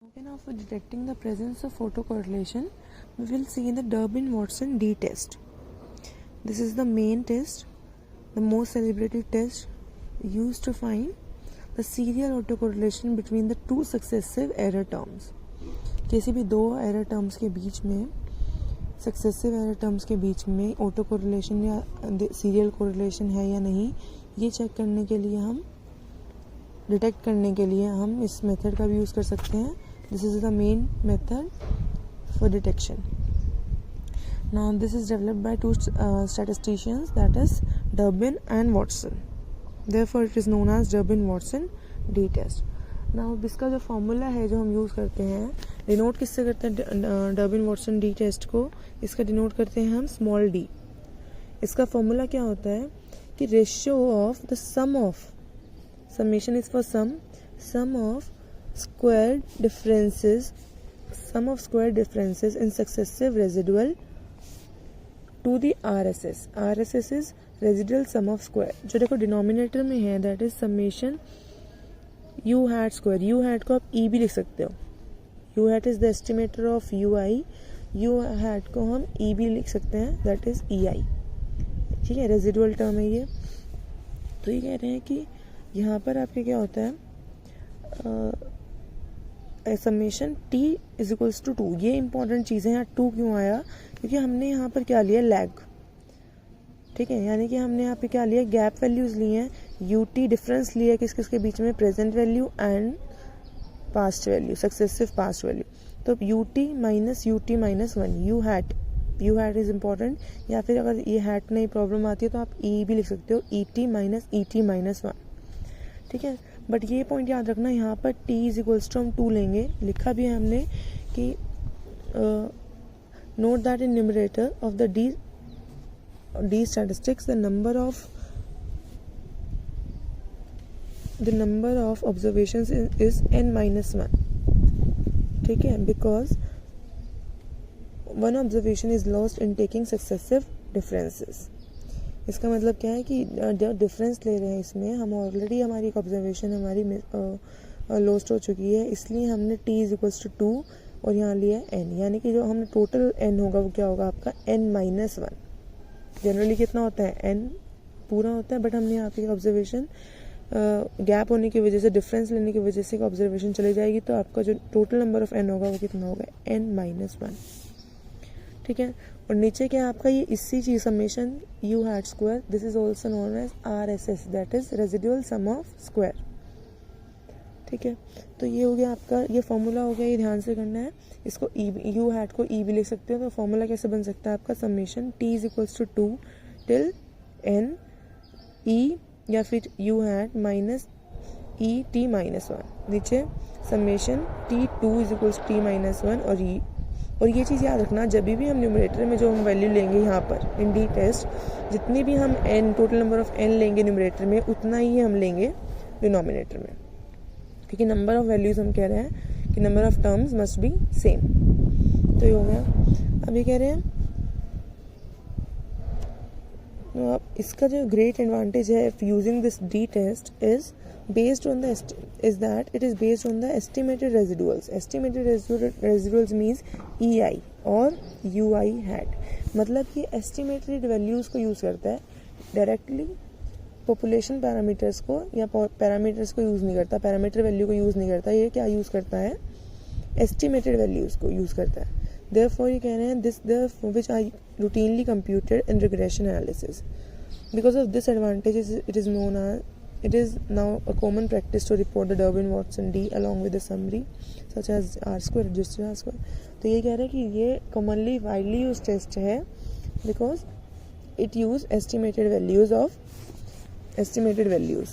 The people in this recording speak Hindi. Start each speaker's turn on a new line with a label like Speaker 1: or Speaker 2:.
Speaker 1: Okay, now for detecting the presence of autocorrelation, we will see the Durbin-Watson D test. This is the main test, the most celebrated test used to find the serial autocorrelation between the two successive error terms. किसी भी दो error terms के बीच में successive error terms के बीच में autocorrelation या serial correlation है या नहीं, ये चेक करने के लिए हम डिटेक्ट करने के लिए हम इस मेथड का भी यूज़ कर सकते हैं. This is the main method for detection. Now this is developed by two statisticians, that is Durbin and Watson. Therefore it is known as Durbin-Watson D test. Now इसका जो फॉर्मूला है जो हम यूज़ करते हैं, डिनोट किससे करते हैं Durbin-Watson D टेस्ट को, इसका डिनोट करते हैं हम स्मॉल d. इसका फॉर्मूला क्या होता है कि ratio of the sum of, summation is for sum of square differences in successive residual to the RSS. RSS is residual sum of square. जो देखो डिनोमिनेटर में है that is summation u hat square. u hat को आप e भी लिख सकते हो. u hat is the estimator of ui. u hat को हम e भी लिख सकते हैं, that is ei. ठीक है, रेजिडुअल टर्म है ये. तो ये कह रहे हैं कि यहाँ पर आपके क्या होता है, summation T is equals to 2. ये इंपॉर्टेंट चीज़ है. यहाँ 2 क्यों आया, क्योंकि हमने यहाँ पर क्या लिया, लैग. ठीक है, यानी कि हमने यहाँ पे क्या लिया, गैप वैल्यूज लिए हैं. यू टी डिफरेंस लिया किस किसके बीच में, present value and past value, successive past value. तो U T minus 1, U hat is important. या फिर अगर ये हैट नहीं प्रॉब्लम आती है तो आप ई भी लिख सकते हो, ई टी माइनस 1. ठीक है, बट ये पॉइंट याद रखना, यहाँ पर t इज इक्वल्स टू हम 2 लेंगे. लिखा भी है हमने कि note that in numerator of the D statistics the number of observations is n-1. ठीक है, because one observation is lost in taking successive differences. इसका मतलब क्या है कि जो डिफरेंस ले रहे हैं इसमें हम ऑलरेडी, हमारी एक ऑब्जर्वेशन हमारी लॉस्ट हो चुकी है, इसलिए हमने t इज इक्वल्स टू 2 और यहाँ लिया n. यानी कि जो हमने टोटल n होगा वो क्या होगा आपका n-1. जनरली कितना होता है, n पूरा होता है, बट हमने यहाँ पे ऑब्जर्वेशन गैप होने की वजह से, डिफरेंस लेने की वजह से एक ऑब्जर्वेशन चली जाएगी, तो आपका जो टोटल नंबर ऑफ n होगा वो कितना होगा, n-1. ठीक है, और नीचे क्या है आपका, ये इसी चीज summation U hat square, this is also known as RSS, that is residual sum of square. ठीक है, तो ये हो गया आपका, ये फॉर्मूला हो गया, ये ध्यान से करना है. इसको यू हैट को ई भी लिख सकते हो. तो फॉर्मूला कैसे बन सकता है आपका, summation T is equals to 2 till n E या फिर U hat minus E T minus 1. नीचे summation t2 is equals T minus 1 और ई. और ये चीज़ याद रखना, जब भी हम न्यूमरेटर में जो हम वैल्यू लेंगे यहाँ पर इन डी टेस्ट, जितनी भी हम n total number of n लेंगे न्यूमरेटर में, उतना ही हम लेंगे डिनोमिनेटर में, क्योंकि नंबर ऑफ वैल्यूज हम कह रहे हैं कि number of terms must be same. तो ये हो गया. अभी कह रहे हैं अब इसका जो ग्रेट एडवांटेज है using this D test is based on the it is based on the estimated residuals. Estimated residuals means EI और UI hat. मतलब कि estimated values को यूज़ करता है, डायरेक्टली पॉपुलेशन पैरामीटर्स को या पैरामीटर्स को यूज़ नहीं करता, पैरामीटर वैल्यू को यूज़ नहीं करता. ये क्या यूज़ करता है, एस्टिमेटेड वैल्यूज को यूज़ करता है. Therefore ये कह रहे हैं this which are routinely computed in regression analysis. Because of this advantage it is now a common practice to report the Durbin-Watson D along with the summary such as R-square, adjusted R-square. तो ये कह रहे हैं कि ये commonly widely used test है because it use estimated values.